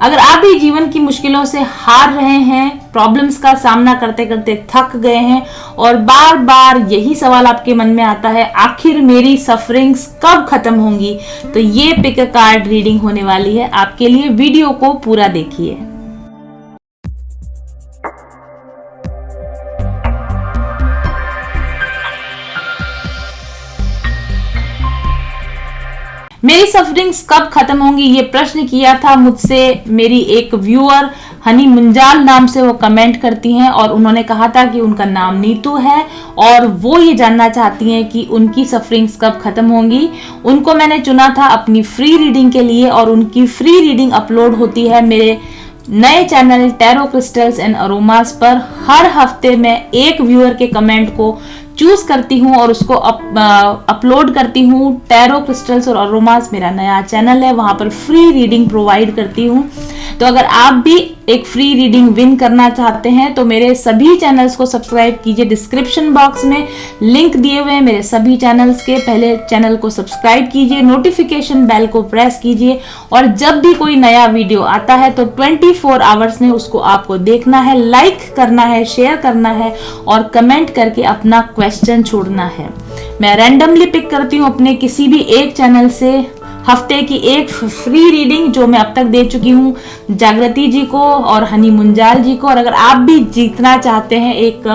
अगर आप भी जीवन की मुश्किलों से हार रहे हैं, प्रॉब्लम्स का सामना करते करते थक गए हैं और बार बार यही सवाल आपके मन में आता है, आखिर मेरी सफरिंग्स कब खत्म होंगी, तो ये पिक अ कार्ड रीडिंग होने वाली है आपके लिए। वीडियो को पूरा देखिए। मेरी सफरिंग्स कब खत्म होंगी, ये प्रश्न किया था मुझसे मेरी एक व्यूअर हनी मुंजाल नाम से वो कमेंट करती हैं और उन्होंने कहा था कि उनका नाम नीतू है और वो ये जानना चाहती हैं कि उनकी सफरिंग्स कब खत्म होंगी। उनको मैंने चुना था अपनी फ्री रीडिंग के लिए और उनकी फ्री रीडिंग अपलोड होती है मेरे नए channel tarot crystals and aromas पर। हर हफ्ते मैं एक व्यूअर के कमेंट को चूज करती हूँ और उसको अपलोड करती हूँ। टैरो क्रिस्टल्स और अरोमास मेरा नया चैनल है, वहां पर फ्री रीडिंग प्रोवाइड करती हूँ। तो अगर आप भी एक फ्री रीडिंग विन करना चाहते हैं तो मेरे सभी चैनल्स को सब्सक्राइब कीजिए। डिस्क्रिप्शन बॉक्स में लिंक दिए हुए हैं मेरे सभी चैनल्स के, पहले चैनल को सब्सक्राइब कीजिए, नोटिफिकेशन बेल को प्रेस कीजिए और जब भी कोई नया वीडियो आता है तो 24 आवर्स में उसको आपको देखना है, लाइक करना है, शेयर करना है और कमेंट करके अपना क्वेश्चन छोड़ना है। मैं रैंडमली पिक करती हूँ अपने किसी भी एक चैनल से हफ्ते की एक फ्री रीडिंग, जो मैं अब तक दे चुकी हूँ जागृति जी को और हनी मुंजाल जी को। और अगर आप भी जीतना चाहते हैं एक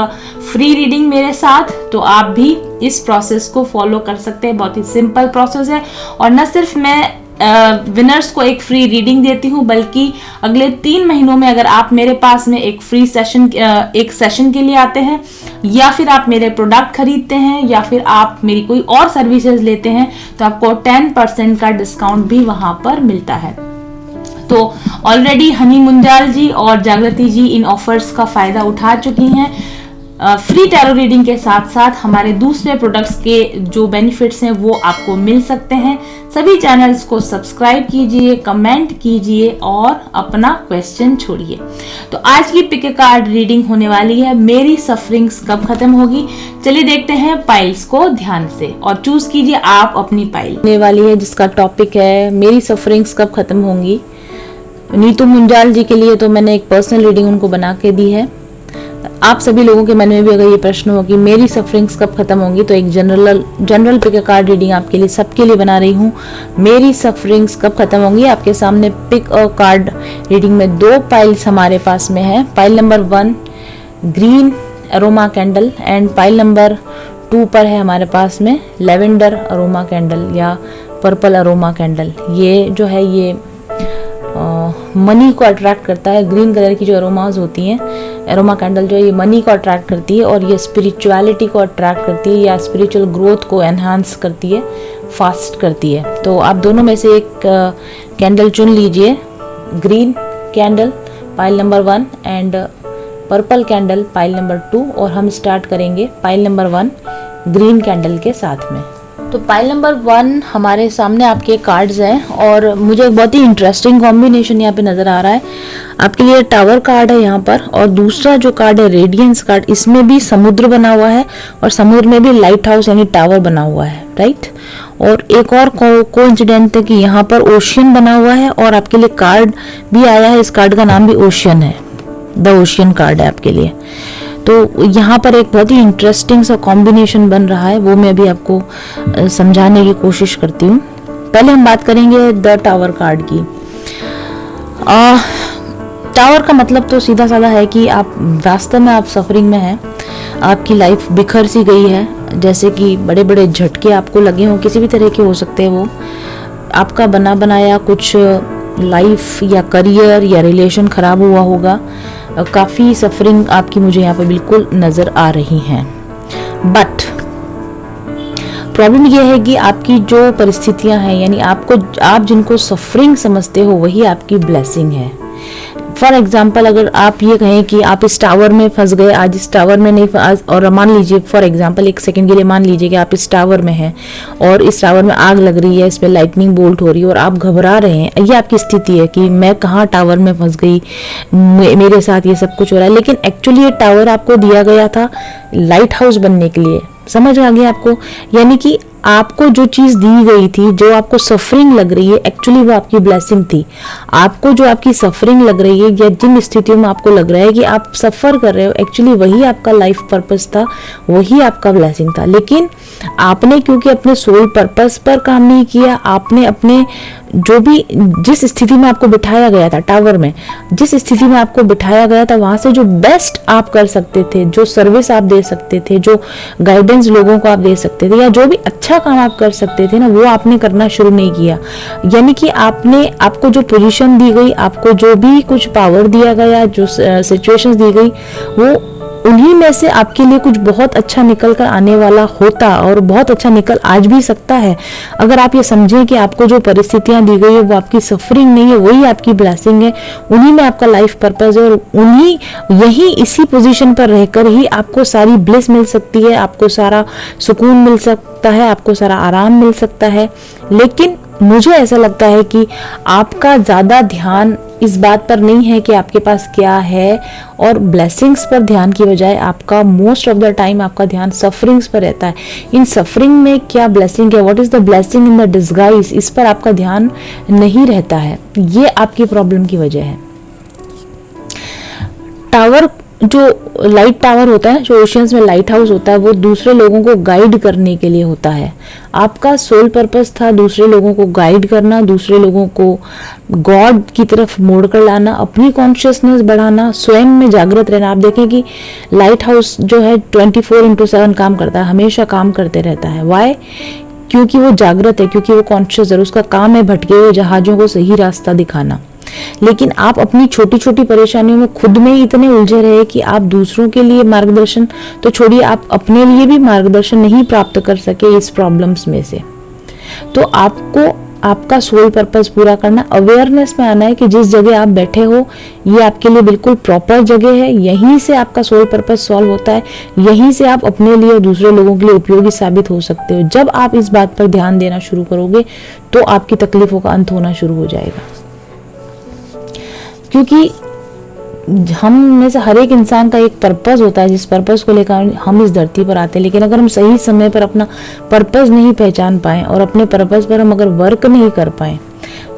फ्री रीडिंग मेरे साथ तो आप भी इस प्रोसेस को फॉलो कर सकते हैं। बहुत ही सिंपल प्रोसेस है और न सिर्फ मैं विनर्स को एक फ्री रीडिंग देती हूँ बल्कि अगले 3 महीनों में अगर आप मेरे पास में एक फ्री सेशन एक सेशन के लिए आते हैं या फिर आप मेरे प्रोडक्ट खरीदते हैं या फिर आप मेरी कोई और सर्विसेज लेते हैं तो आपको 10% का डिस्काउंट भी वहां पर मिलता है। तो ऑलरेडी हनी मुंजाल जी और जागृति जी इन ऑफर्स का फायदा उठा चुकी हैं। फ्री टैरो रीडिंग के साथ साथ हमारे दूसरे प्रोडक्ट्स के जो बेनिफिट्स हैं वो आपको मिल सकते हैं। सभी चैनल्स को सब्सक्राइब कीजिए, कमेंट कीजिए और अपना क्वेश्चन छोड़िए। तो आज की पिक अ कार्ड रीडिंग होने वाली है, मेरी सफरिंग्स कब खत्म होगी। चलिए देखते हैं पाइल्स को ध्यान से और चूज कीजिए आप अपनी पाइल होने वाली है जिसका टॉपिक है मेरी सफरिंग्स कब खत्म होंगी। नीतू मुंजाल जी के लिए तो मैंने एक पर्सनल रीडिंग उनको बना के दी है। आप सभी लोगों के मन में भी अगर ये प्रश्न हो कि मेरी सफरिंग्स कब खत्म होंगी तो एक general pick a card reading आपके लिए सबके लिए बना रही हूँ। मेरी सफरिंग्स कब खत्म होंगी, आपके सामने पिक अ कार्ड रीडिंग में 2 पाइल्स हमारे पास में है। Pile number 1 green aroma candle and pile number 2 पर है हमारे पास में लेवेंडर अरोमा कैंडल या पर्पल अरोमा कैंडल। ये जो है ये मनी को अट्रैक्ट करता है। ग्रीन कलर की जो अरोमाज होती हैं, अरोमा कैंडल जो है ये मनी को अट्रैक्ट करती है और ये स्पिरिचुअलिटी को अट्रैक्ट करती है या स्पिरिचुअल ग्रोथ को एनहांस करती है, फास्ट करती है। तो आप दोनों में से एक कैंडल चुन लीजिए, green candle pile number 1 and purple candle pile number 2 और हम स्टार्ट करेंगे पाइल नंबर 1 ग्रीन कैंडल के साथ में। तो पाइल नंबर 1 हमारे सामने आपके कार्ड्स हैं और मुझे एक बहुत ही इंटरेस्टिंग कॉम्बिनेशन यहाँ पे नजर आ रहा है। आपके लिए टावर कार्ड है यहाँ पर और दूसरा जो कार्ड है रेडियंस कार्ड, इसमें भी समुद्र बना हुआ है और समुद्र में भी लाइट हाउस यानी टावर बना हुआ है, राइट। और एक और कोइंसिडेंट है कि यहाँ पर ओशियन बना हुआ है और आपके लिए कार्ड भी आया है, इस कार्ड का नाम भी ओशियन है, द ओशियन कार्ड है आपके लिए। तो यहाँ पर एक बहुत ही इंटरेस्टिंग सा कॉम्बिनेशन बन रहा है, वो मैं अभी आपको समझाने की कोशिश करती हूँ। पहले हम बात करेंगे द टावर कार्ड की। टावर का मतलब तो सीधा साधा है कि आप वास्तव में आप सफरिंग में हैं, आपकी लाइफ बिखर सी गई है, जैसे कि बड़े बड़े झटके आपको लगे हों, किसी भी तरह के हो सकते हैं वो, आपका बना बनाया कुछ लाइफ या करियर या रिलेशन खराब हुआ होगा। काफ़ी सफरिंग आपकी मुझे यहाँ पे बिल्कुल नज़र आ रही हैं। बट प्रॉब्लम यह है कि आपकी जो परिस्थितियां हैं यानी आप जिनको सफरिंग समझते हो वही आपकी ब्लेसिंग है। फॉर एग्जाम्पल अगर आप ये कहें कि आप इस टावर में फंस गए, आज इस टावर में नहीं फंस, और मान लीजिए फॉर एग्जाम्पल एक सेकंड के लिए मान लीजिए कि आप इस टावर में हैं और इस टावर में आग लग रही है, इस पे लाइटनिंग बोल्ट हो रही है और आप घबरा रहे हैं। ये आपकी स्थिति है कि मैं कहाँ टावर में फंस गई, मेरे साथ ये सब कुछ हो रहा है। लेकिन एक्चुअली ये टावर आपको दिया गया था लाइट हाउस बनने के लिए, समझ आ गया आपको? यानी कि आपको जो चीज दी गई थी, जो आपको सफरिंग लग रही है, एक्चुअली वो आपकी ब्लेसिंग थी। आपको जो आपकी सफरिंग लग रही है या जिन स्थितियों में आपको लग रहा है कि आप सफर कर रहे हो, एक्चुअली वही आपका लाइफ पर्पस था, वही आपका ब्लेसिंग था। लेकिन आपने क्योंकि अपने सोल पर्पस पर काम नहीं किया, आपने अपने जो भी जिस स्थिति में आपको बिठाया गया था, टावर में जिस स्थिति में आपको बिठाया गया था, वहां से जो बेस्ट आप कर सकते थे, जो सर्विस आप दे सकते थे, जो गाइडेंस लोगों को आप दे सकते थे, या जो भी अच्छा काम आप कर सकते थे ना, वो आपने करना शुरू नहीं किया। यानी कि आपको जो पोजीशन दी गई, आपको जो भी कुछ पावर दिया गया, जो सिचुएशंस दी गई, वो उन्हीं में से आपके लिए कुछ बहुत अच्छा निकल कर आने वाला होता, और बहुत अच्छा निकल आज भी सकता है। अगर आप ये समझें कि आपको जो परिस्थितियां दी गई है वो आपकी सफरिंग नहीं है, वही आपकी ब्लेसिंग है, उन्हीं में आपका लाइफ पर्पस है, और यही इसी पोजीशन पर रहकर ही आपको सारी ब्लिस मिल सकती है, आपको सारा सुकून मिल सकता है, आपको सारा आराम मिल सकता है। लेकिन मुझे ऐसा लगता है कि आपका ज़्यादा ध्यान इस बात पर नहीं है कि आपके पास क्या है, और ब्लेसिंग्स पर ध्यान की बजाय आपका मोस्ट ऑफ द टाइम आपका ध्यान सफरिंग्स पर रहता है। इन सफरिंग में क्या ब्लेसिंग है, what is the blessing in the disguise, इस पर आपका ध्यान नहीं रहता है। ये आपकी प्रॉब्लम की वजह है। टावर, जो लाइट टावर होता है, जो ओशियंस में लाइट हाउस होता है, वो दूसरे लोगों को गाइड करने के लिए होता है। आपका सोल पर्पस था दूसरे लोगों को गाइड करना, दूसरे लोगों को गॉड की तरफ मोड़कर लाना, अपनी कॉन्शियसनेस बढ़ाना, स्वयं में जागृत रहना। आप देखें कि लाइट हाउस जो है 24/7 काम करता है, हमेशा काम करते रहता है। वाई? क्योंकि वो जागृत है, क्योंकि वो कॉन्शियस है, उसका काम है भटके हुए जहाजों को सही रास्ता दिखाना। लेकिन आप अपनी छोटी छोटी परेशानियों में खुद में ही इतने उलझे रहे कि आप दूसरों के लिए मार्गदर्शन तो छोड़िए, आप अपने लिए भी मार्गदर्शन नहीं प्राप्त कर सके इस प्रॉब्लम्स में से। तो आपको आपका सोल पर्पस पूरा करना, अवेयरनेस में आना है कि जिस जगह आप बैठे हो ये आपके लिए बिल्कुल प्रॉपर जगह है, यहीं से आपका सोल पर्पस सॉल्व होता है, यहीं से आप अपने लिए और दूसरे लोगों के लिए उपयोगी साबित हो सकते हो। जब आप इस बात पर ध्यान देना शुरू करोगे तो आपकी तकलीफों का अंत होना शुरू हो जाएगा। क्योंकि हम में से हर एक इंसान का एक पर्पस होता है, जिस पर्पस को लेकर हम इस धरती पर आते हैं। लेकिन अगर हम सही समय पर अपना पर्पस नहीं पहचान पाए और अपने पर्पस पर हम अगर वर्क नहीं कर पाए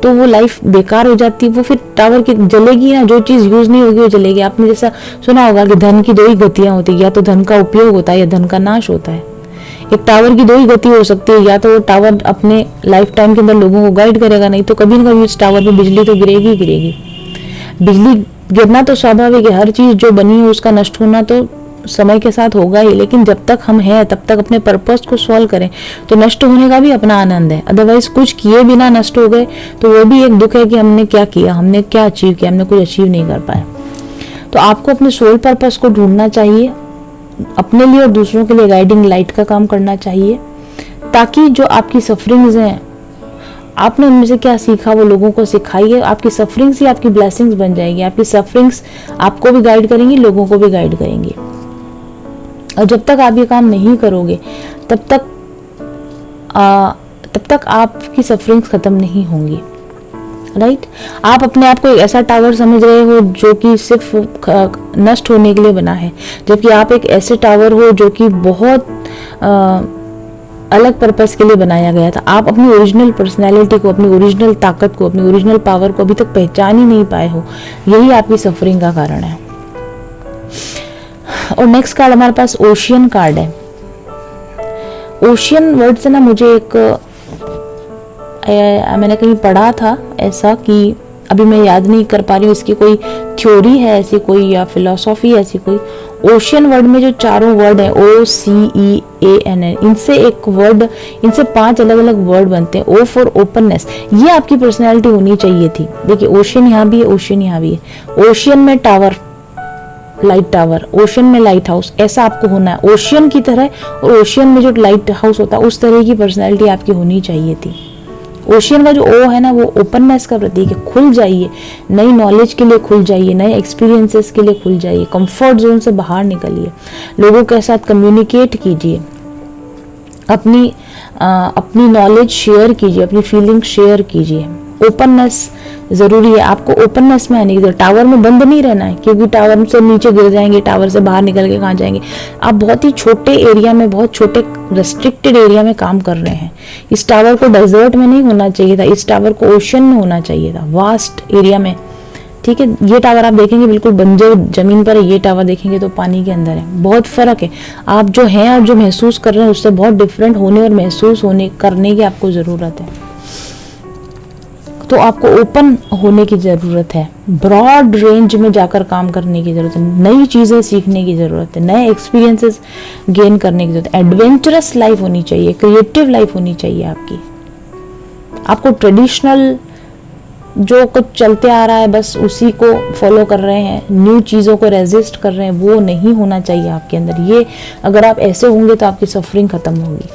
तो वो लाइफ बेकार हो जाती है। वो फिर टावर की जलेगी ना, जो चीज़ यूज नहीं होगी वो जलेगी। आपने जैसा सुना होगा कि धन की दो ही गतियां होती है, या तो धन का उपयोग होता है या धन का नाश होता है। एक टावर की दो ही गति हो सकती है, या तो वो टावर अपने लाइफ टाइम के अंदर लोगों को गाइड करेगा, नहीं तो कभी ना कभी उस टावर पर बिजली तो गिरेगी ही गिरेगी। बिजली गिरना तो स्वाभाविक है, हर चीज जो बनी है उसका नष्ट होना तो समय के साथ होगा ही। लेकिन जब तक हम हैं तब तक अपने पर्पस को सॉल्व करें तो नष्ट होने का भी अपना आनंद है। अदरवाइज कुछ किए बिना नष्ट हो गए तो वो भी एक दुख है कि हमने क्या किया, हमने क्या अचीव किया, हमने कुछ अचीव नहीं कर पाया। तो आपको अपने सोल पर्पस को ढूंढना चाहिए, अपने लिए और दूसरों के लिए गाइडिंग लाइट का काम करना चाहिए, ताकि जो आपकी सफरिंग्स हैं आपने उनमें से क्या सीखा वो लोगों को सिखाइए। आपकी सफरिंग्स ही आपकी ब्लेसिंग्स बन जाएगी। आपकी सफरिंग्स आपको भी गाइड करेंगी, लोगों को भी गाइड करेंगी। और जब तक आप ये काम नहीं करोगे तब तक आपकी सफरिंग्स खत्म नहीं होंगी। राइट? आप अपने आप को एक ऐसा टावर समझ रहे हो जो कि सिर्फ नष्ट होने के लिए बना है, जबकि आप एक ऐसे टावर हो जो कि बहुत अलग पर्पस के लिए बनाया गया था। आप अपनी ओरिजिनल पर्सनैलिटी को, अपनी ओरिजिनल ताकत को, अपनी ओरिजिनल पावर को अभी तक पहचान ही नहीं पाए हो। यही आपकी सफरिंग का कारण है। और नेक्स्ट कार्ड हमारे पास ओशियन कार्ड है। ओशियन वर्ड से ना मुझे मैंने कहीं पढ़ा था ऐसा, कि अभी मैं याद नहीं कर पा रही हूँ, इसकी कोई थ्योरी है ऐसी कोई या फिलोसॉफी ऐसी कोई। ओशियन वर्ड में जो चारों वर्ड है OCEAN, इनसे 5 अलग अलग वर्ड बनते हैं। O फॉर ओपननेस, ये आपकी पर्सनैलिटी होनी चाहिए थी। देखिए ओशियन यहाँ भी है, ओशियन यहाँ भी है। ओशियन में टावर, लाइट टावर, ओशियन में लाइट हाउस, ऐसा आपको होना है ओशियन की तरह। और ओशियन में जो लाइट हाउस होता है उस तरह की पर्सनैलिटी आपकी होनी चाहिए थी। ओशियन का जो ओ है ना वो ओपननेस का प्रतीक है। खुल जाइए, नई नॉलेज के लिए खुल जाइए, नए एक्सपीरियंसेस के लिए खुल जाइए, कंफर्ट जोन से बाहर निकलिए, लोगों के साथ कम्युनिकेट कीजिए, अपनी नॉलेज शेयर कीजिए, अपनी फीलिंग शेयर कीजिए। ओपननेस ज़रूरी है, आपको ओपननेस में आने की जरूरत। टावर में बंद नहीं रहना है, क्योंकि टावर से नीचे गिर जाएंगे, टावर से बाहर निकल के कहाँ जाएंगे। आप बहुत ही छोटे एरिया में, बहुत छोटे रेस्ट्रिक्टेड एरिया में काम कर रहे हैं। इस टावर को डेजर्ट में नहीं होना चाहिए था, इस टावर को ओशन में होना चाहिए था, वास्ट एरिया में। ठीक है, ये टावर आप देखेंगे बिल्कुल बंजर जमीन पर है, ये टावर देखेंगे तो पानी के अंदर है। बहुत फर्क है, आप जो हैं और जो महसूस कर रहे हैं उससे बहुत डिफरेंट होने और महसूस होने करने की आपको ज़रूरत है। तो आपको ओपन होने की ज़रूरत है, ब्रॉड रेंज में जाकर काम करने की ज़रूरत है, नई चीज़ें सीखने की ज़रूरत है, नए एक्सपीरियंसेस गेन करने की ज़रूरत है। एडवेंचरस लाइफ होनी चाहिए, क्रिएटिव लाइफ होनी चाहिए आपकी। आपको ट्रेडिशनल जो कुछ चलते आ रहा है बस उसी को फॉलो कर रहे हैं, न्यू चीज़ों को रेजिस्ट कर रहे हैं, वो नहीं होना चाहिए आपके अंदर। ये अगर आप ऐसे होंगे तो आपकी सफरिंग ख़त्म होगी।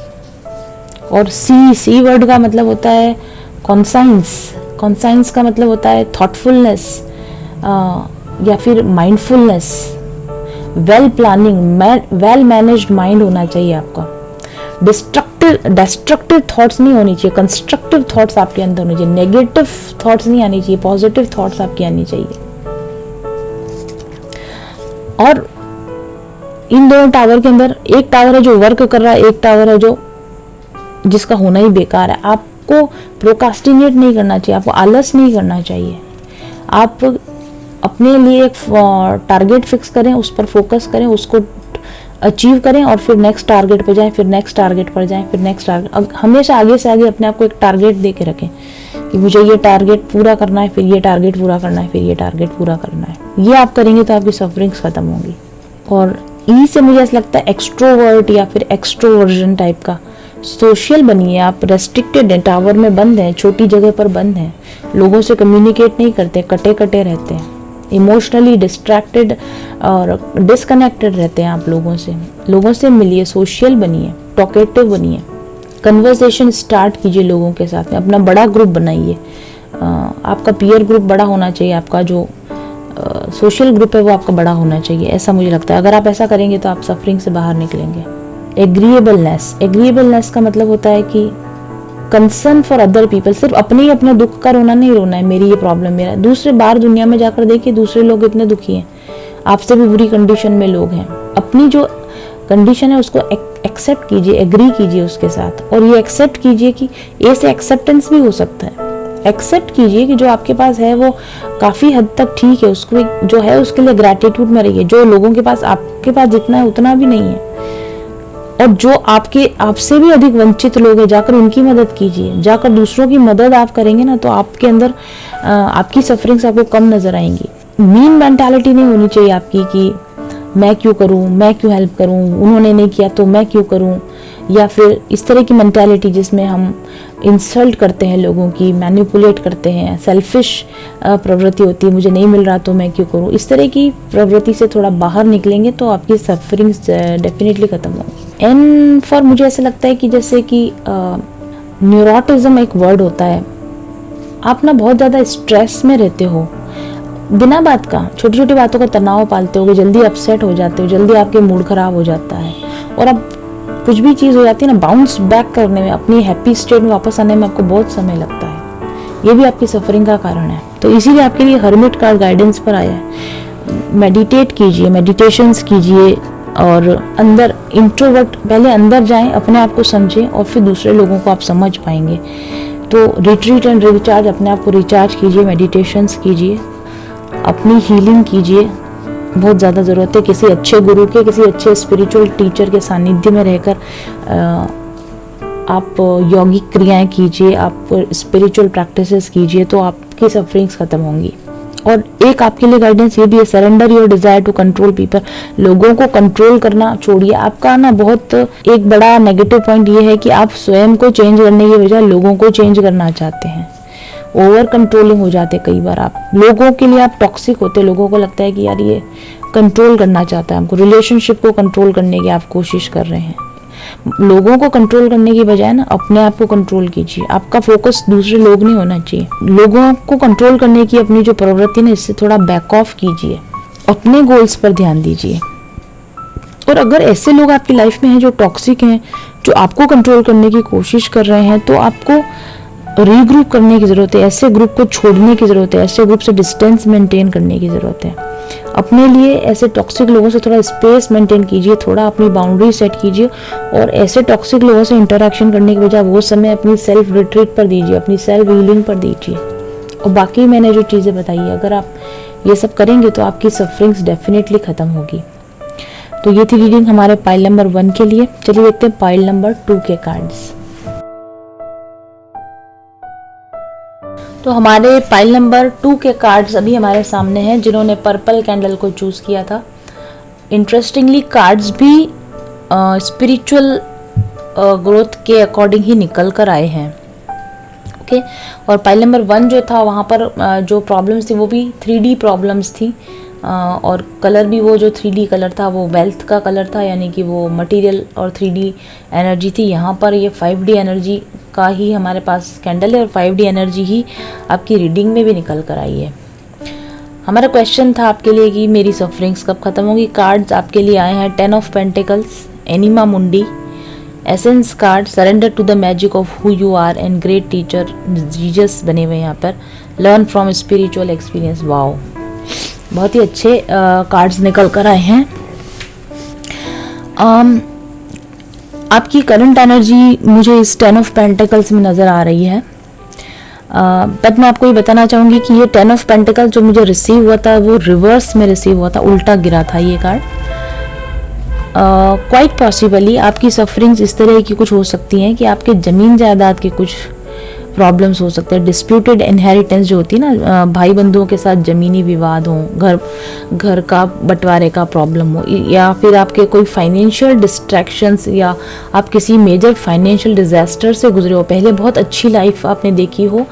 और सी वर्ड का मतलब होता है कॉन्साइंस। कॉन्साइंस का मतलब होता है थॉटफुलनेस या फिर mindfulness, well planning, well managed mind होना चाहिए आपका। डिस्ट्रक्टिव थॉट्स नहीं होनी चाहिए, कंस्ट्रक्टिव थॉट्स आपके अंदर होनी चाहिए। नेगेटिव थॉट्स नहीं आनी चाहिए, पॉजिटिव थॉट्स आपकी आनी चाहिए। और इन दोनों टावर के अंदर एक टावर है जो वर्क कर रहा है, एक टावर है जो जिसका होना ही बेकार है। आपको प्रोकास्टिनेट नहीं करना चाहिए, आपको आलस नहीं करना चाहिए। आप अपने लिए एक टारगेट फिक्स करें, उस पर फोकस करें, उसको अचीव करें और फिर नेक्स्ट टारगेट पर जाएं, फिर नेक्स्ट टारगेट पर जाएं, फिर नेक्स्ट टारगेट। हमेशा आगे से आगे अपने आप को एक टारगेट दे के रखें कि मुझे ये टारगेट पूरा करना है, फिर ये टारगेट पूरा करना है, फिर ये टारगेट पूरा करना है। ये आप करेंगे तो आपकी सफरिंग्स खत्म होंगी। और ई से मुझे ऐसा लगता है एक्सट्रोवर्ट या फिर एक्सट्रोवर्जन टाइप का। सोशल बनिए, आप रेस्ट्रिक्टेड हैं, टावर में बंद हैं, छोटी जगह पर बंद हैं, लोगों से कम्युनिकेट नहीं करते, कटे कटे रहते हैं, इमोशनली डिस्ट्रैक्टेड और डिसकनेक्टेड रहते हैं आप लोगों से मिलिए, सोशल बनिए, टॉकेटिव बनिए, कन्वर्सेशन स्टार्ट कीजिए लोगों के साथ में, अपना बड़ा ग्रुप बनाइए। आपका पीयर ग्रुप बड़ा होना चाहिए, आपका जो सोशल ग्रुप है वो आपका बड़ा होना चाहिए, ऐसा मुझे लगता है। अगर आप ऐसा करेंगे तो आप सफरिंग से बाहर निकलेंगे। एग्रीएबलनेस का मतलब होता है कि कंसर्न फॉर अदर पीपल। सिर्फ अपने ही अपने दुख का रोना नहीं रोना है, मेरी ये प्रॉब्लम, मेरा। दूसरे बाहर दुनिया में जाकर देखिए, दूसरे लोग इतने दुखी हैं, आपसे भी बुरी कंडीशन में लोग हैं। अपनी जो कंडीशन है उसको एक्सेप्ट कीजिए, एग्री कीजिए उसके साथ। और ये एक्सेप्ट कीजिए कि ए से एक्सेप्टेंस भी हो सकता है। एक्सेप्ट कीजिए कि जो आपके पास है वो काफ़ी हद तक ठीक है, उसको जो है उसके लिए ग्रैटिट्यूड में रहिए। जो लोगों के पास आपके पास जितना है उतना भी नहीं है, और जो आपसे भी अधिक वंचित लोग हैं, जाकर उनकी मदद कीजिए। जाकर दूसरों की मदद आप करेंगे ना तो आपके अंदर आपकी सफरिंग्स आपको कम नजर आएंगी। मीन मेंटालिटी नहीं होनी चाहिए आपकी कि मैं क्यों करूं, मैं क्यों हेल्प करूं, उन्होंने नहीं किया तो मैं क्यों करूं, या फिर इस तरह की मेंटालिटी जिसमें हम इंसल्ट करते हैं लोगों की, मैनिपुलेट करते हैं, सेल्फिश प्रवृत्ति होती है, मुझे नहीं मिल रहा तो मैं क्यों करूं। इस तरह की प्रवृत्ति से थोड़ा बाहर निकलेंगे तो आपकी सफरिंग्स डेफिनेटली खत्म होंगी। एन फॉर मुझे ऐसा लगता है कि जैसे कि न्यूरोटिज्म एक वर्ड होता है। आप ना बहुत ज़्यादा स्ट्रेस में रहते हो, बिना बात का छोटी छोटी बातों का तनाव पालते हो, जल्दी अपसेट हो जाते हो, जल्दी आपके मूड खराब हो जाता है, और अब कुछ भी चीज़ हो जाती है ना, बाउंस बैक करने में, अपनी हैप्पी स्टेट में वापस आने में आपको बहुत समय लगता है। ये भी आपकी सफरिंग का कारण है। तो इसीलिए आपके लिए हर्मिट कार्ड गाइडेंस पर आया है। मेडिटेट कीजिए, मेडिटेशंस कीजिए, और अंदर इंट्रोवर्ट, पहले अंदर जाएं, अपने आप को समझें और फिर दूसरे लोगों को आप समझ पाएंगे। तो रिट्रीट एंड रिचार्ज, अपने आप को रिचार्ज कीजिए, मेडिटेशंस कीजिए, अपनी हीलिंग कीजिए। बहुत ज़्यादा ज़रूरत है किसी अच्छे गुरु के, किसी अच्छे स्पिरिचुअल टीचर के सानिध्य में रहकर आप यौगिक क्रियाएं कीजिए, आप स्पिरिचुअल प्रैक्टिसेस कीजिए, तो आपकी सफरिंग्स खत्म होंगी। और एक आपके लिए गाइडेंस ये भी है, surrender your desire to control people. लोगों को कंट्रोल करना छोड़िए। आपका ना बहुत एक बड़ा नेगेटिव पॉइंट ये है कि आप स्वयं को चेंज करने की बजाय लोगों को चेंज करना चाहते हैं। ओवर कंट्रोलिंग हो जाते कई बार, आप लोगों के लिए आप टॉक्सिक होते। लोगों को लगता है कि यार ये कंट्रोल करना चाहता है हमको, रिलेशनशिप को कंट्रोल करने की आप कोशिश कर रहे हैं। लोगों को कंट्रोल करने की बजाय ना अपने आप को कंट्रोल कीजिए। आपका फोकस दूसरे लोग नहीं होना चाहिए। लोगों को कंट्रोल करने की अपनी जो प्रवृत्ति है, इससे थोड़ा बैक ऑफ कीजिए, अपने गोल्स पर ध्यान दीजिए। और अगर ऐसे लोग आपकी लाइफ में हैं जो टॉक्सिक हैं, जो आपको कंट्रोल करने की कोशिश कर रहे हैं, तो आपको रीग्रुप करने की ज़रूरत है, ऐसे ग्रुप को छोड़ने की ज़रूरत है, ऐसे ग्रुप से डिस्टेंस मेंटेन करने की ज़रूरत है। अपने लिए ऐसे टॉक्सिक लोगों से थोड़ा स्पेस मेंटेन कीजिए, थोड़ा अपनी बाउंड्री सेट कीजिए और ऐसे टॉक्सिक लोगों से इंटरेक्शन करने के बजाय वो समय अपनी सेल्फ रिट्रीट पर दीजिए, अपनी सेल्फ हीलिंग पर दीजिए। और बाकी मैंने जो चीज़ें बताई है, अगर आप ये सब करेंगे तो आपकी सफरिंग्स डेफिनेटली ख़त्म होगी। तो ये थी रीडिंग हमारे पाइल नंबर 1 के लिए। चलिए देखते हैं पाइल नंबर 2 के कार्ड्स। तो हमारे पाइल नंबर 2 के कार्ड्स अभी हमारे सामने हैं, जिन्होंने पर्पल कैंडल को चूज़ किया था। इंटरेस्टिंगली कार्ड्स भी स्पिरिचुअल ग्रोथ के अकॉर्डिंग ही निकल कर आए हैं। ओके, और पाइल नंबर 1 जो था वहाँ पर जो प्रॉब्लम्स थी वो भी 3D प्रॉब्लम्स थी, और कलर भी वो जो 3D कलर था वो वेल्थ का कलर था, यानी कि वो मटेरियल और 3D एनर्जी थी। यहाँ पर ये 5D एनर्जी का ही हमारे पास कैंडल है और 5D एनर्जी ही आपकी रीडिंग में भी निकल कर आई है। हमारा क्वेश्चन था आपके लिए कि मेरी सफरिंग्स कब ख़त्म होगी। कार्ड्स आपके लिए आए हैं 10 of pentacles, anima mundi, essence card, surrender to the magic of who you are and great teacher Jesus बने हुए यहाँ पर, learn from spiritual experience. Wow, बहुत ही अच्छे कार्ड्स निकल कर आए हैं। आपकी करंट एनर्जी मुझे इस 10 ऑफ पेंटिकल्स में नज़र आ रही है, बट मैं आपको ये बताना चाहूँगी कि ये 10 ऑफ पेंटिकल जो मुझे रिसीव हुआ था वो रिवर्स में रिसीव हुआ था, उल्टा गिरा था ये कार्ड। क्वाइट पॉसिबली आपकी सफरिंग्स इस तरह की कुछ हो सकती हैं कि आपके ज़मीन जायदाद के कुछ प्रॉब्लम्स हो सकते हैं। डिस्प्यूटेड इनहेरिटेंस जो होती है ना, भाई बंधुओं के साथ ज़मीनी विवाद हो, घर का बंटवारे का प्रॉब्लम हो, या फिर आपके कोई फाइनेंशियल डिस्ट्रैक्शंस, या आप किसी मेजर फाइनेंशियल डिजास्टर से गुजरे हो। पहले बहुत अच्छी लाइफ आपने देखी हो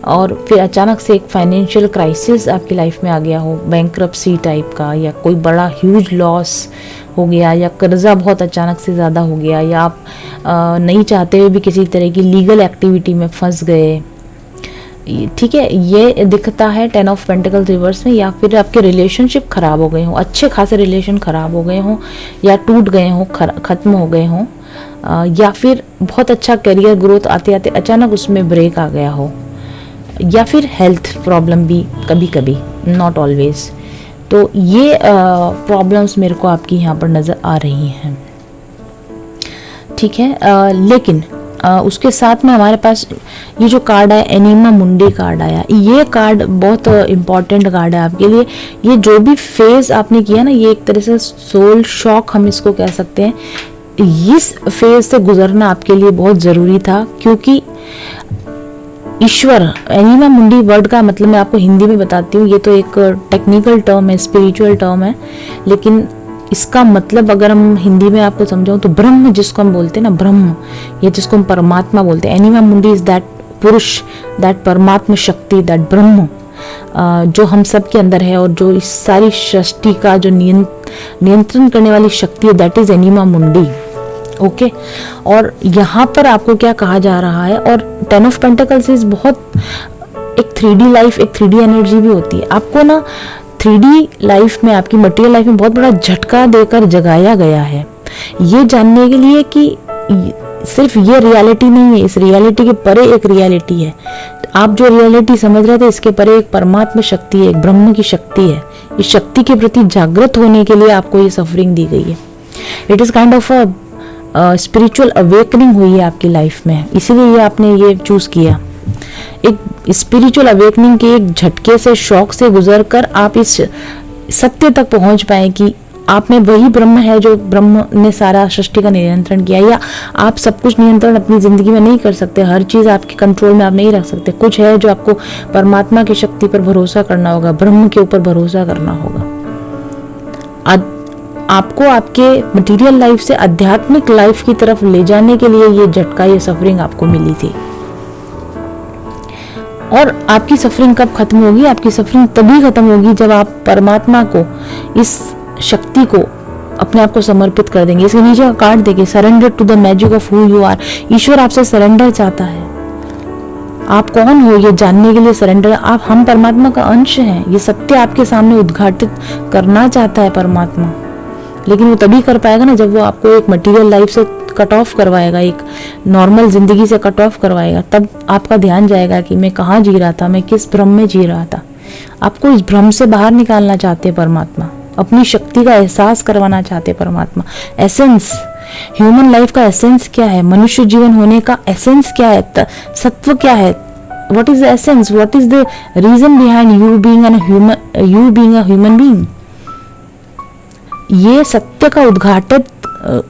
और फिर अचानक से एक फाइनेंशियल क्राइसिस आपकी लाइफ में आ गया हो, बैंक्रप्सी टाइप का, या कोई बड़ा ह्यूज लॉस हो गया, या कर्जा बहुत अचानक से ज़्यादा हो गया, या आप नहीं चाहते हुए भी किसी तरह की लीगल एक्टिविटी में फंस गए। ठीक है, ये दिखता है 10 ऑफ पेंटिकल्स रिवर्स में। या फिर आपके रिलेशनशिप ख़राब हो गए हों, अच्छे खासे रिलेशन ख़राब हो गए हों, या टूट गए हों, ख़त्म हो गए हों, या फिर बहुत अच्छा करियर ग्रोथ आते आते अचानक उसमें ब्रेक आ गया हो, या फिर हेल्थ प्रॉब्लम भी कभी कभी, नॉट ऑलवेज। तो ये प्रॉब्लम्स मेरे को आपकी यहाँ पर नज़र आ रही हैं। ठीक है, लेकिन उसके साथ में हमारे पास ये जो कार्ड आया, एनिमा मुंडी कार्ड आया, ये कार्ड बहुत इम्पॉर्टेंट कार्ड है आपके लिए। ये जो भी फेज आपने किया ना, ये एक तरह से सोल शॉक हम इसको कह सकते हैं। इस फेज से गुजरना आपके लिए बहुत ज़रूरी था, क्योंकि ईश्वर, एनिमा मुंडी वर्ड का मतलब मैं आपको हिंदी में बताती हूँ। ये तो एक टेक्निकल टर्म है, स्पिरिचुअल टर्म है, लेकिन इसका मतलब अगर हम हिंदी में आपको समझाऊं तो ब्रह्म, जिसको हम बोलते हैं ना ब्रह्म, या जिसको हम परमात्मा बोलते हैं। एनिमा मुंडी इज दैट पुरुष, दैट परमात्मा शक्ति, दैट ब्रह्म जो हम सब के अंदर है और जो इस सारी सृष्टि का जो नियंत्रण करने वाली शक्ति है, दैट इज एनिमा मुंडी। ओके, और यहाँ पर आपको क्या कहा जा रहा है, और 10 ऑफ पेंटिकल्स इज बहुत एक 3D लाइफ, एक 3D एनर्जी भी होती है। आपको ना 3D लाइफ में, आपकी मटेरियल लाइफ में बहुत बड़ा झटका देकर जगाया गया है, ये जानने के लिए कि सिर्फ ये रियलिटी नहीं है, इस रियलिटी के परे एक रियलिटी है। आप जो रियलिटी समझ रहे थे, इसके परे एक परमात्मा शक्ति है, एक ब्रह्म की शक्ति है। इस शक्ति के प्रति जागृत होने के लिए आपको ये सफरिंग दी गई है। It is kind of a spiritual awakening हुई है आपकी लाइफ में, इसीलिए ये आपने ये चूज किया। एक स्पिरिचुअल अवेकनिंग के एक झटके से, शॉक से गुजरकर आप इस सत्य तक पहुंच पाए कि आप में वही ब्रह्म है जो ब्रह्म ने सारा सृष्टि का नियंत्रण किया। या आप सब कुछ नियंत्रण अपनी जिंदगी में नहीं कर सकते, हर चीज आपके कंट्रोल में आप नहीं रख सकते। कुछ है जो आपको परमात्मा की शक्ति पर भरोसा करना होगा, ब्रह्म के ऊपर भरोसा करना होगा। आपको आपके मटेरियल लाइफ से आध्यात्मिक लाइफ की तरफ ले जाने के लिए ये झटका, ये सफरिंग आपको मिली थी। और आपकी सफरिंग कब खत्म होगी? आपकी सफरिंग तभी खत्म होगी जब आप परमात्मा को, इस शक्ति को, अपने आप को समर्पित कर देंगे। इसके नीचे का कार्ड देखिए, surrender to the magic of who you are. ईश्वर आपसे सरेंडर चाहता है। आप कौन हो ये जानने के लिए सरेंडर, आप, हम परमात्मा का अंश हैं। ये सत्य आपके सामने उद्घाटित करना चाहता है परमात्मा, लेकिन वो तभी कर पाएगा ना जब वो आपको एक मटेरियल लाइफ से कट ऑफ करवाएगा, एक नॉर्मल जिंदगी से कट ऑफ करवाएगा, तब आपका ध्यान जाएगा कि मैं कहाँ जी रहा था, मैं किस भ्रम में जी रहा था। आपको इस भ्रम से बाहर निकालना चाहते परमात्मा, अपनी शक्ति का एहसास करवाना चाहते परमात्मा। एसेंस, ह्यूमन लाइफ का एसेंस क्या है, मनुष्य जीवन होने का एसेंस क्या है, सत्व क्या है, what is the essence, what is the reason behind you being a human being. ये सत्य का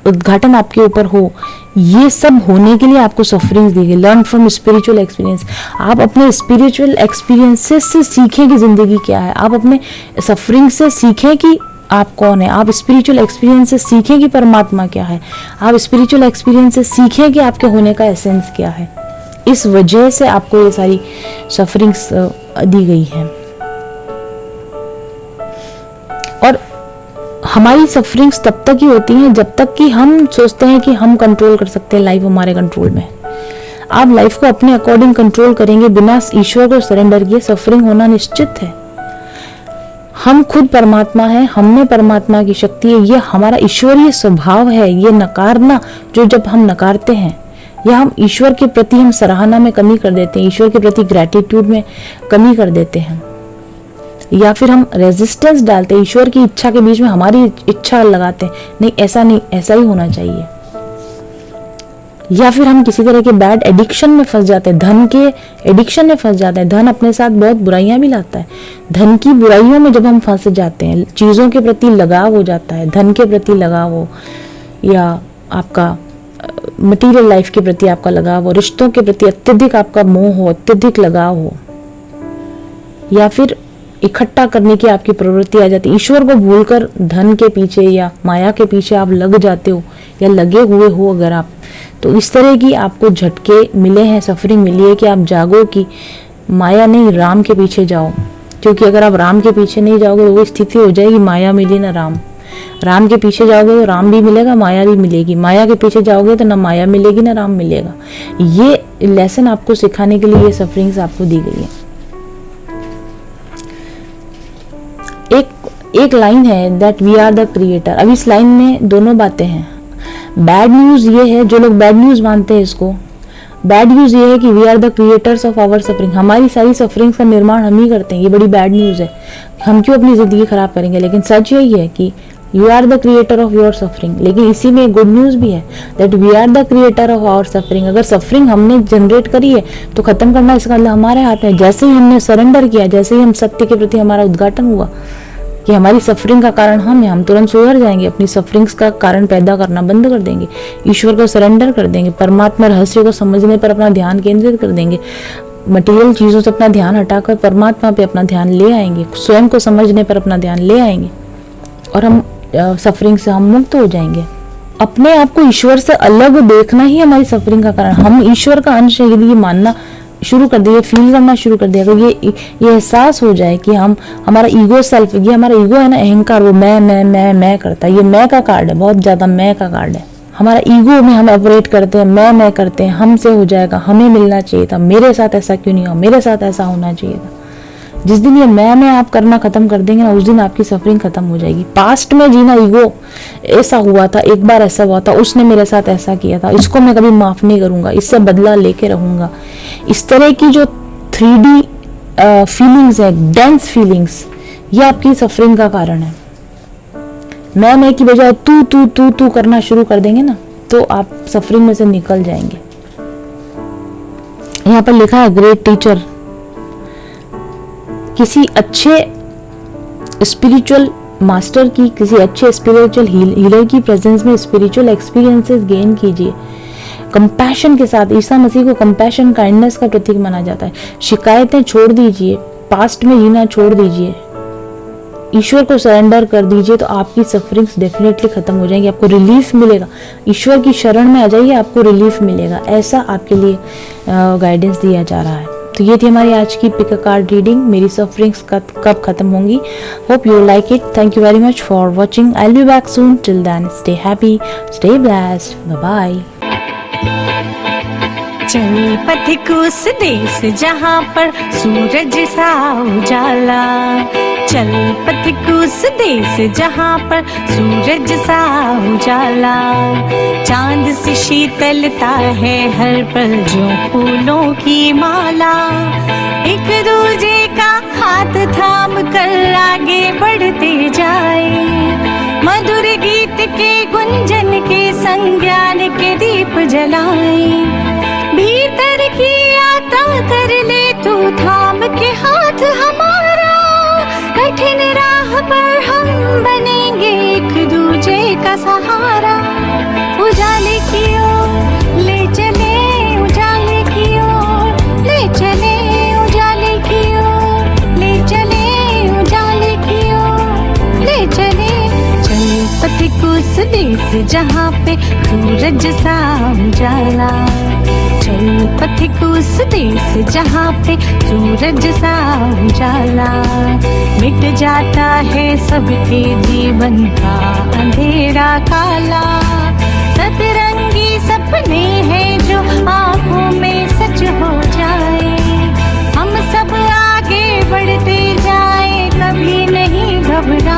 उद्घाटन आपके ऊपर हो, ये सब होने के लिए आपको सफरिंग्स दी गई। लर्न फ्रॉम स्पिरिचुअल एक्सपीरियंस, आप अपने स्पिरिचुअल एक्सपीरियंसेस से सीखें कि जिंदगी क्या है, आप अपने सफरिंग से सीखें कि आप कौन है, आप स्पिरिचुअल एक्सपीरियंस से सीखें कि परमात्मा क्या है, आप स्पिरिचुअल एक्सपीरियंस से सीखें कि आपके होने का एसेंस क्या है। इस वजह से आपको ये सारी सफरिंग्स दी गई है। और हमारी सफरिंग्स तब तक ही होती हैं जब तक कि हम सोचते हैं कि हम कंट्रोल कर सकते हैं, लाइफ हमारे कंट्रोल में। आप लाइफ को अपने अकॉर्डिंग कंट्रोल करेंगे बिना ईश्वर को सरेंडर किए, सफरिंग होना निश्चित है। हम खुद परमात्मा हैं, हम में परमात्मा की शक्ति है, ये हमारा ईश्वरीय स्वभाव है। ये नकारना, जो जब हम नकारते हैं या हम ईश्वर के प्रति हम सराहना में कमी कर देते हैं, ईश्वर के प्रति ग्रैटिट्यूड में कमी कर देते हैं, या फिर हम रेजिस्टेंस डालते हैं, ईश्वर की इच्छा के बीच में हमारी इच्छा लगाते हैं, नहीं ऐसा नहीं, ऐसा ही होना चाहिए। या फिर हम किसी तरह के बैड एडिक्शन में फंस जाते हैं, धन के एडिक्शन में फंस जाते हैं। धन अपने साथ बहुत बुराइयां भी लाता है। धन की बुराइयों में जब हम फंस जाते हैं, चीज़ों के प्रति लगाव हो जाता है, धन के प्रति लगाव हो, या आपका मटीरियल लाइफ के प्रति आपका लगाव हो, रिश्तों के प्रति अत्यधिक आपका मोह हो, अत्यधिक लगाव हो, या फिर इकट्ठा करने की आपकी प्रवृत्ति आ जाती है, ईश्वर को भूलकर धन के पीछे या माया के पीछे आप लग जाते हो या लगे हुए हो अगर आप, तो इस तरह की आपको झटके मिले हैं, सफरिंग मिली है कि आप जागो कि माया नहीं, राम के पीछे जाओ। क्योंकि अगर आप राम के पीछे नहीं जाओगे तो वो स्थिति हो जाएगी माया मिली ना राम। राम के पीछे जाओगे तो राम भी मिलेगा, माया भी मिलेगी। माया के पीछे जाओगे तो ना माया मिलेगी ना राम मिलेगा। ये लेसन आपको सिखाने के लिए ये सफरिंग्स आपको दी गई है। एक लाइन है that we are the creator. अब इस लाइन में दोनों बातें हैं। बैड न्यूज ये है, जो लोग बैड न्यूज मानते हैं इसको, बैड न्यूज ये है कि we are the creators of our suffering, हमारी सारी सफरिंग्स का निर्माण हम ही करते हैं। ये बड़ी बैड न्यूज है, हम क्यों अपनी जिंदगी खराब करेंगे। लेकिन सच यही है कि you are the creator of your suffering. लेकिन इसी में गुड न्यूज भी है that we are the creator of our suffering. अगर सफरिंग हमने जनरेट करी है तो खत्म करना इसका मतलब हमारे हाथ में। जैसे ही हमने सरेंडर किया, जैसे ही हम सत्य के प्रति हमारा उद्घाटन हुआ कि हमारी सफरिंग का कारण हम हैं, हम तुरंत सुधर जाएंगे, अपनी सफरिंग्स का कारण पैदा करना बंद कर देंगे, ईश्वर को सरेंडर कर देंगे, परमात्मा रहस्य को समझने पर अपना ध्यान केंद्रित कर देंगे, मटेरियल चीज़ों से अपना ध्यान हटाकर परमात्मा पे अपना ध्यान ले आएंगे, स्वयं को समझने पर अपना ध्यान ले आएंगे और हम सफरिंग से हम मुक्त हो जाएंगे। अपने आप को ईश्वर से अलग देखना ही हमारी सफरिंग का कारण। हम ईश्वर का अंश है यदि ये मानना शुरू कर दिए, फील करना शुरू कर दिया, अगर ये एहसास हो जाए कि हम, हमारा ईगो सेल्फ, ये हमारा ईगो है ना, अहंकार, वो मैं करता है, ये मैं का कार्ड है, बहुत ज्यादा मैं का कार्ड है। हमारा ईगो में हम ऑपरेट करते हैं, मैं करते हैं, हमसे हो जाएगा, हमें मिलना चाहिए था, मेरे साथ ऐसा क्यों नहीं हुआ, मेरे साथ ऐसा होना चाहिए था। जिस दिन ये मैं आप करना खत्म कर देंगे ना, उस दिन आपकी सफरिंग खत्म हो जाएगी। पास्ट में जीना, ईगो ऐसा हुआ था, एक बार ऐसा हुआ था, उसने मेरे साथ ऐसा किया था, इसको मैं कभी माफ नहीं करूंगा, इससे बदला लेके रहूंगा, इस तरह की जो 3D फीलिंग्स है, डेंस फीलिंग्स, ये आपकी सफरिंग का कारण है। मैं की बजाय तू करना शुरू कर देंगे ना, तो आप सफरिंग में से निकल जाएंगे। यहाँ पर लिखा है ग्रेट टीचर। किसी अच्छे स्पिरिचुअल मास्टर की, किसी अच्छे स्पिरिचुअल हीलर की प्रेजेंस में स्पिरिचुअल एक्सपीरियंसेस गेन कीजिए कंपैशन के साथ। ईसा मसीह को कंपैशन, काइंडनेस का प्रतीक माना जाता है। शिकायतें छोड़ दीजिए, पास्ट में जीना छोड़ दीजिए, ईश्वर को सरेंडर कर दीजिए, तो आपकी सफरिंग्स डेफिनेटली खत्म हो जाएंगी, आपको रिलीफ मिलेगा। ईश्वर की शरण में आ जाइए, आपको रिलीफ मिलेगा। ऐसा आपके लिए गाइडेंस दिया जा रहा है। तो ये थी हमारी आज की पिक अ कार्ड रीडिंग। मेरी सफरिंग्स कब खत्म होंगी। Hope you like it. Thank you very much for watching. I will be back soon. Till then stay happy, stay blessed, bye bye. चल पथिक उस देश जहाँ पर सूरज सा उजाला, चल पथिक उस देश जहाँ पर सूरज सा उजाला। चांद से शीतलता है हर पल जो फूलों की माला, एक दूजे का हाथ थाम कर आगे बढ़ते जाए। मधुर गीत के गुंजन के संग ज्ञान के दीप जलाए। भीतर की आता कर ले तू थाम के हाथ हमारा, कठिन राह पर हम बनेंगे एक दूजे का सहारा। उजाले की ओर ले चले, उजाले की ओर ले चले, उजाले की ओर ले चले, उजाले की ओर ले चले। चल पथिक उस देश जहाँ पे सूरज सा उजाला, चल पथिक उस देश जहाँ पे सूरज सा उजाला। मिट जाता है सबके जीवन का अंधेरा काला, सतरंगी सपने हैं जो आँखों में सच हो जाए। हम सब आगे बढ़ते जाए, कभी नहीं घबरा